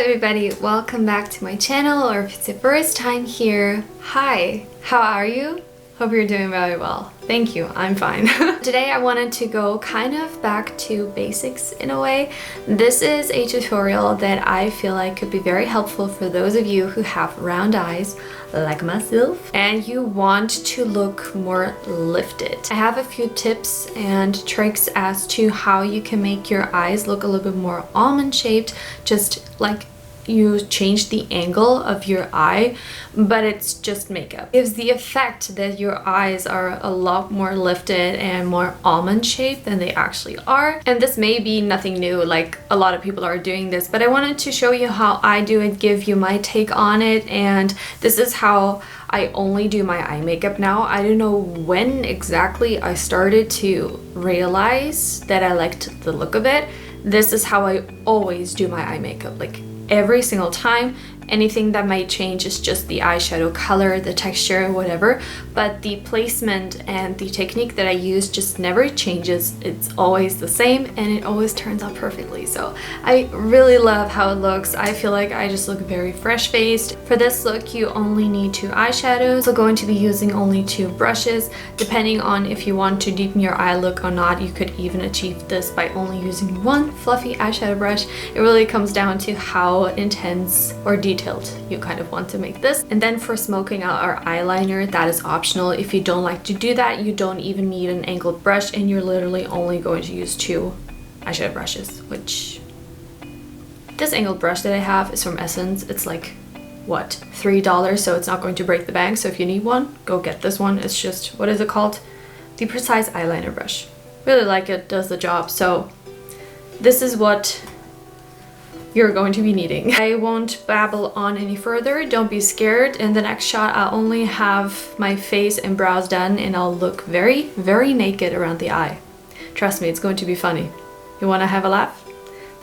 everybody, welcome back to my channel, or if it's your first time here, hi, how are you? Hope you're doing very well. Thank you, I'm fine. Today I wanted to go kind of back to basics in a way. This is a tutorial that I feel like could be very helpful for those of you who have round eyes like myself and you want to look more lifted. I have a few tips and tricks as to how you can make your eyes look a little bit more almond shaped, just like you change the angle of your eye, but it's just makeup. It gives the effect that your eyes are a lot more lifted and more almond shaped than they actually are. And this may be nothing new, like a lot of people are doing this, but I wanted to show you how I do it, give you my take on it, and this is how I only do my eye makeup now. I don't know when exactly I started to realize that I liked the look of it. This is how I always do my eye makeup, like every single time. Anything that might change is just the eyeshadow color, the texture, whatever, but the placement and the technique that I use just never changes. It's always the same and it always turns out perfectly. So I really love how it looks. I feel like I just look very fresh-faced. For this look, you only need 2 eyeshadows. So going to be using only 2 brushes. Depending on if you want to deepen your eye look or not, you could even achieve this by only using 1 fluffy eyeshadow brush. It really comes down to how intense or detailed you kind of want to make this. And then for smoking out our eyeliner, that is optional. If you don't like to do that, you don't even need an angled brush and you're literally only going to use 2 eyeshadow brushes, which this angled brush that I have is from Essence. It's like, what, $3, so it's not going to break the bank. So if you need one, go get this one. It's just, what is it called? The Precise Eyeliner Brush. Really like it, does the job. So this is what you're going to be needing. I won't babble on any further. Don't be scared. In the next shot, I'll only have my face and brows done and I'll look very, very naked around the eye. Trust me, it's going to be funny. You want to have a laugh?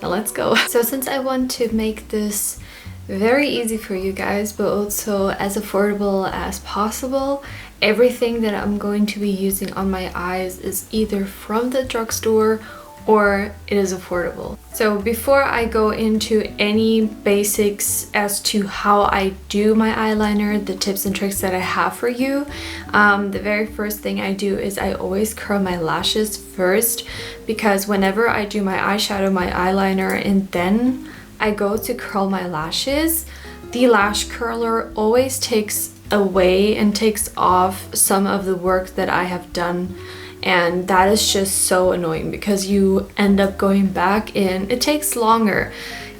Then let's go. So since I want to make this very easy for you guys, but also as affordable as possible, everything that I'm going to be using on my eyes is either from the drugstore or it is affordable. So before I go into any basics as to how I do my eyeliner, the tips and tricks that I have for you, the very first thing I do is I always curl my lashes first, because whenever I do my eyeshadow, my eyeliner, and then I go to curl my lashes, the lash curler always takes away and takes off some of the work that I have done. And that is just so annoying because you end up going back in. It takes longer.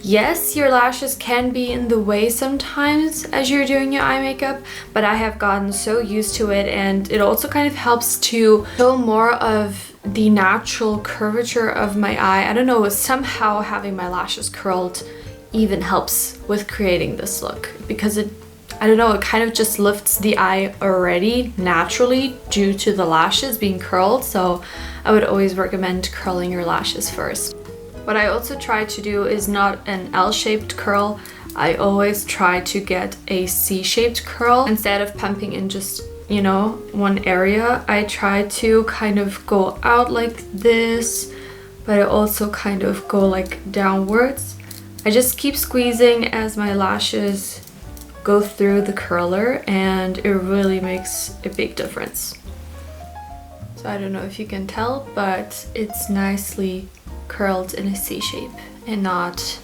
Yes, your lashes can be in the way sometimes as you're doing your eye makeup, but I have gotten so used to it, and it also kind of helps to show more of the natural curvature of my eye. I don't know, somehow having my lashes curled even helps with creating this look, because I don't know, it kind of just lifts the eye already naturally due to the lashes being curled. So I would always recommend curling your lashes first. What I also try to do is not an L-shaped curl. I always try to get a C-shaped curl. Instead of pumping in just, you know, one area, I try to kind of go out like this, but I also kind of go like downwards. I just keep squeezing as my lashes go through the curler, and it really makes a big difference. So I don't know if you can tell, but it's nicely curled in a C shape and not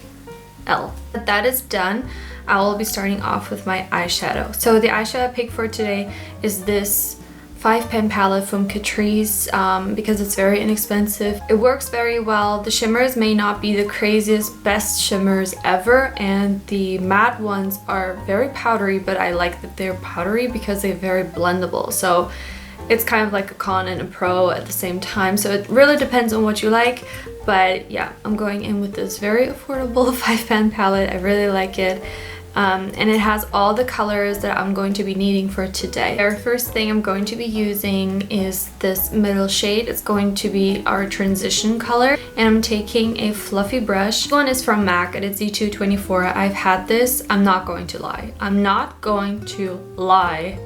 L. But that is done. I will be starting off with my eyeshadow. So the eyeshadow I picked for today is this 5-pan palette from Catrice, because it's very inexpensive. It works very well. The shimmers may not be the craziest, best shimmers ever, and the matte ones are very powdery, but I like that they're powdery because they're very blendable. So it's kind of like a con and a pro at the same time. So it really depends on what you like. But yeah, I'm going in with this very affordable 5-pan palette. I really like it. And it has all the colors that I'm going to be needing for today. The very first thing I'm going to be using is this middle shade. It's going to be our transition color, and I'm taking a fluffy brush. This one is from MAC and it's E224. I've had this, I'm not going to lie,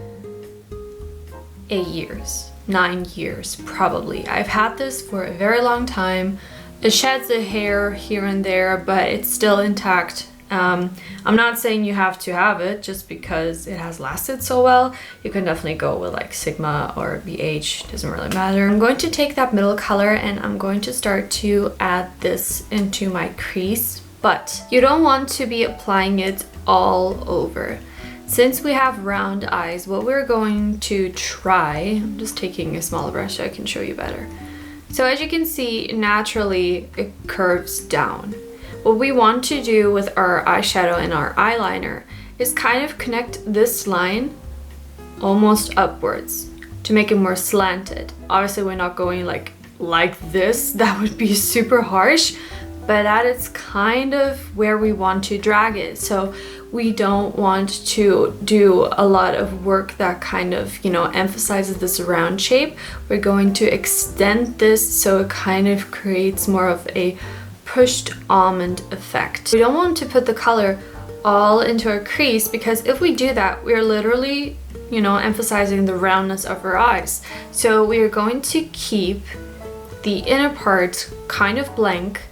8 years, 9 years probably. I've had this for a very long time. It sheds a hair here and there, but it's still intact. I'm not saying you have to have it just because it has lasted so well. You can definitely go with like Sigma or BH, doesn't really matter. I'm going to take that middle color and I'm going to start to add this into my crease, but you don't want to be applying it all over. Since we have round eyes, what we're going to try, I'm just taking a smaller brush so I can show you better. So as you can see, naturally it curves down. What we want to do with our eyeshadow and our eyeliner is kind of connect this line almost upwards to make it more slanted. Obviously we're not going like this, that would be super harsh, but that is kind of where we want to drag it. So we don't want to do a lot of work that kind of, you know, emphasizes this round shape. We're going to extend this so it kind of creates more of a pushed almond effect. We don't want to put the color all into our crease because if we do that, we're literally, you know, emphasizing the roundness of our eyes. So we are going to keep the inner part kind of blank,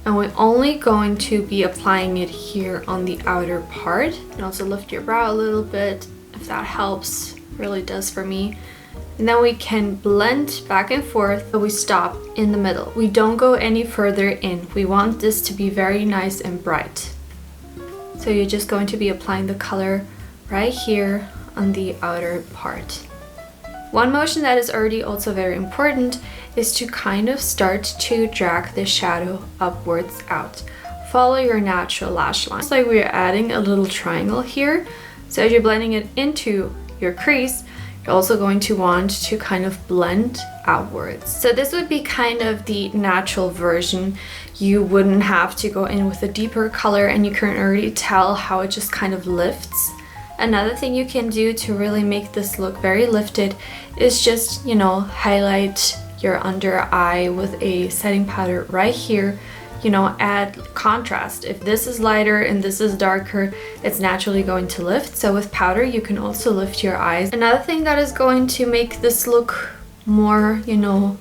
and we're only going to be applying it here on the outer part. And also lift your brow a little bit if that helps, really does for me. And then we can blend back and forth, but we stop in the middle. We don't go any further in. We want this to be very nice and bright. So you're just going to be applying the color right here on the outer part. One motion that is already also very important is to kind of start to drag the shadow upwards out. Follow your natural lash line. It's like we're adding a little triangle here. So as you're blending it into your crease, you're also going to want to kind of blend outwards. So this would be kind of the natural version. You wouldn't have to go in with a deeper color, and you can already tell how it just kind of lifts. Another thing you can do to really make this look very lifted is just, you know, highlight your under eye with a setting powder right here. You know, add contrast. If this is lighter and this is darker, it's naturally going to lift. So with powder, you can also lift your eyes. Another thing that is going to make this look more, you know,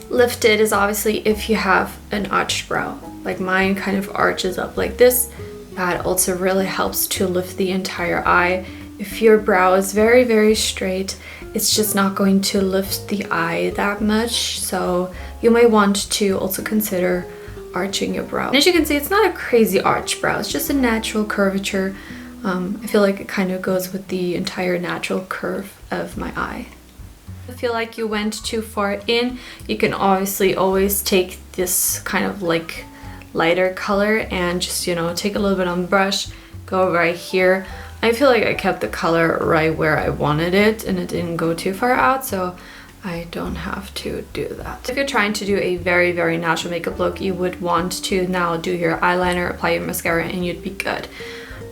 lifted is obviously if you have an arched brow. Like mine kind of arches up like this. That also really helps to lift the entire eye. If your brow is very, very straight, it's just not going to lift the eye that much. So you may want to also consider arching your brow. And as you can see, it's not a crazy arch brow, it's just a natural curvature. I feel like it kind of goes with the entire natural curve of my eye. If you feel like you went too far in, you can obviously always take this kind of like lighter color and just, you know, take a little bit on the brush, go right here. I feel like I kept the color right where I wanted it and it didn't go too far out, so I don't have to do that. If you're trying to do a very, very natural makeup look, you would want to now do your eyeliner, apply your mascara, and you'd be good.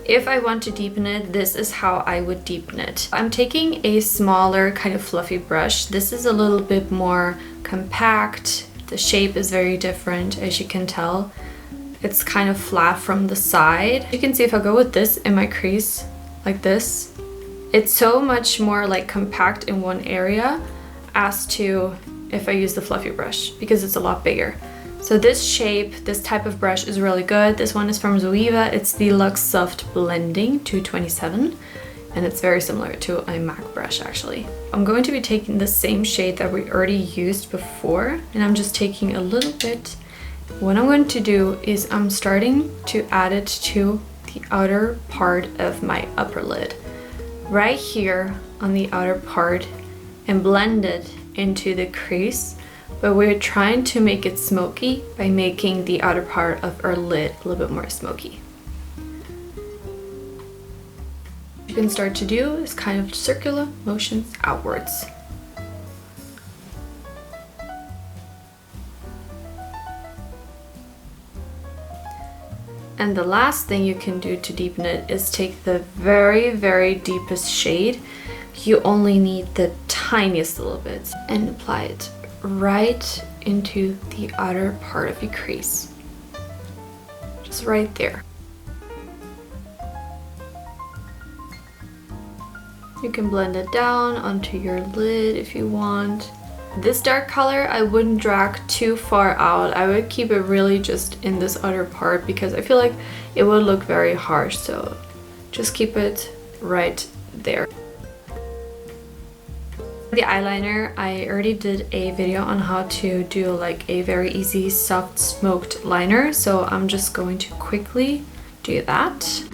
If I want to deepen it, this is how I would deepen it. I'm taking a smaller kind of fluffy brush. This is a little bit more compact. The shape is very different, as you can tell. It's kind of flat from the side. You can see if I go with this in my crease, like this, it's so much more like compact in one area as to if I use the fluffy brush, because it's a lot bigger. So this shape, this type of brush is really good. This one is from Zoeva. It's the Luxe Soft Blending 227, and it's very similar to a MAC brush actually. I'm going to be taking the same shade that we already used before, and I'm just taking a little bit. What I'm going to do is I'm starting to add it to the outer part of my upper lid, right here on the outer part, and blend it into the crease. But we're trying to make it smoky by making the outer part of our lid a little bit more smoky. What you can start to do is kind of circular motions outwards. And the last thing you can do to deepen it is take the very, very deepest shade. You only need the tiniest little bit and apply it right into the outer part of your crease. Just right there. You can blend it down onto your lid if you want. This dark color I wouldn't drag too far out. I would keep it really just in this other part because I feel like it would look very harsh, so just keep it right there. The eyeliner, I already did a video on how to do like a very easy soft smoked liner, so I'm just going to quickly do that.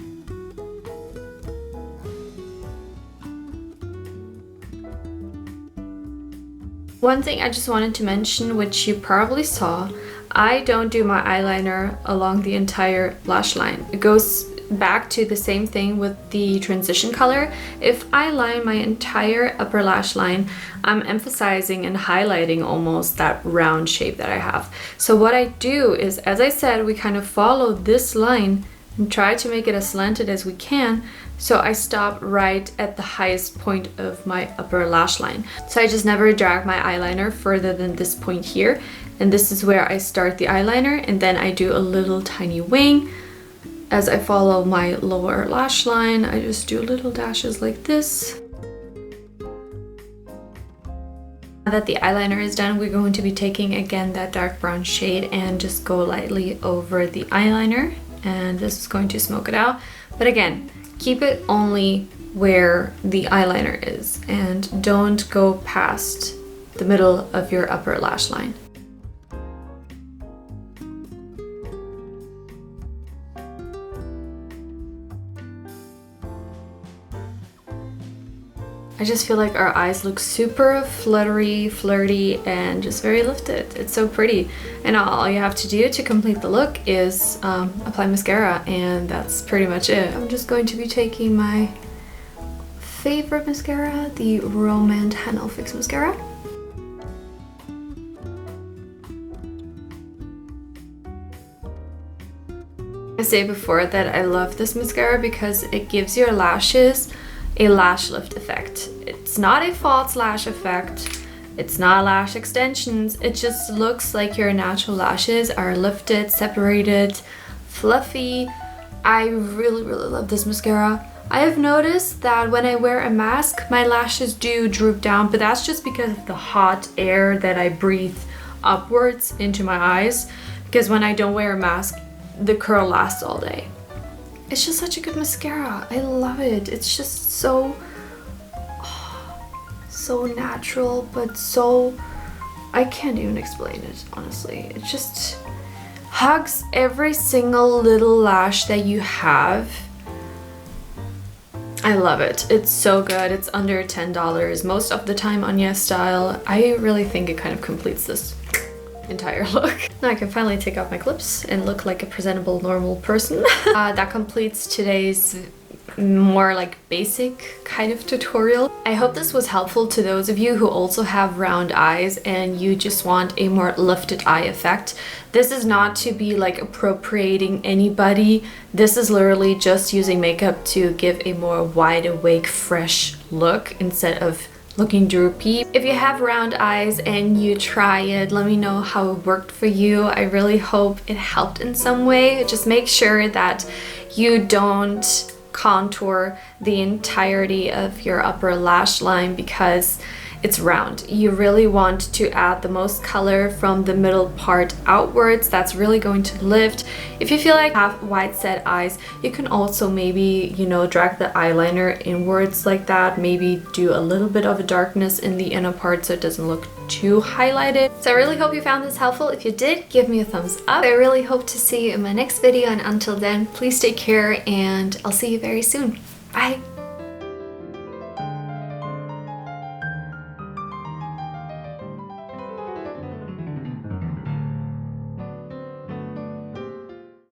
One thing I just wanted to mention, which you probably saw, I don't do my eyeliner along the entire lash line. It goes back to the same thing with the transition color. If I line my entire upper lash line, I'm emphasizing and highlighting almost that round shape that I have. So what I do is, as I said, we kind of follow this line and try to make it as slanted as we can. So I stop right at the highest point of my upper lash line. So I just never drag my eyeliner further than this point here. And this is where I start the eyeliner, and then I do a little tiny wing. As I follow my lower lash line, I just do little dashes like this. Now that the eyeliner is done, we're going to be taking again that dark brown shade and just go lightly over the eyeliner. And this is going to smoke it out. But again, keep it only where the eyeliner is and don't go past the middle of your upper lash line. I just feel like our eyes look super fluttery, flirty, and just very lifted. It's so pretty. And all you have to do to complete the look is apply mascara, and that's pretty much it. I'm just going to be taking my favorite mascara, the Romand Hand Fix Mascara. I said before that I love this mascara because it gives your lashes a lash lift effect. It's not a false lash effect. It's not lash extensions. It just looks like your natural lashes are lifted, separated, fluffy. I really love this mascara. I have noticed that when I wear a mask, my lashes do droop down, but that's just because of the hot air that I breathe upwards into my eyes. Because when I don't wear a mask, the curl lasts all day. It's just such a good mascara. I love it. It's just so natural, but so, I can't even explain it, honestly. It just hugs every single little lash that you have. I love it. It's so good. It's under $10 most of the time on YesStyle. I really think it kind of completes this entire look. Now I can finally take off my clips and look like a presentable normal person. That completes today's more like basic kind of tutorial. I hope this was helpful to those of you who also have round eyes and you just want a more lifted eye effect. This is not to be like appropriating anybody. This is literally just using makeup to give a more wide awake, fresh look instead of looking droopy. If you have round eyes and you try it, let me know how it worked for you. I really hope it helped in some way. Just make sure that you don't contour the entirety of your upper lash line because it's round. You really want to add the most color from the middle part outwards. That's really going to lift. If you feel like you have wide set eyes, you can also maybe, you know, drag the eyeliner inwards like that. Maybe do a little bit of a darkness in the inner part so it doesn't look too highlighted. So I really hope you found this helpful. If you did, give me a thumbs up. I really hope to see you in my next video, and until then, please take care and I'll see you very soon. Bye!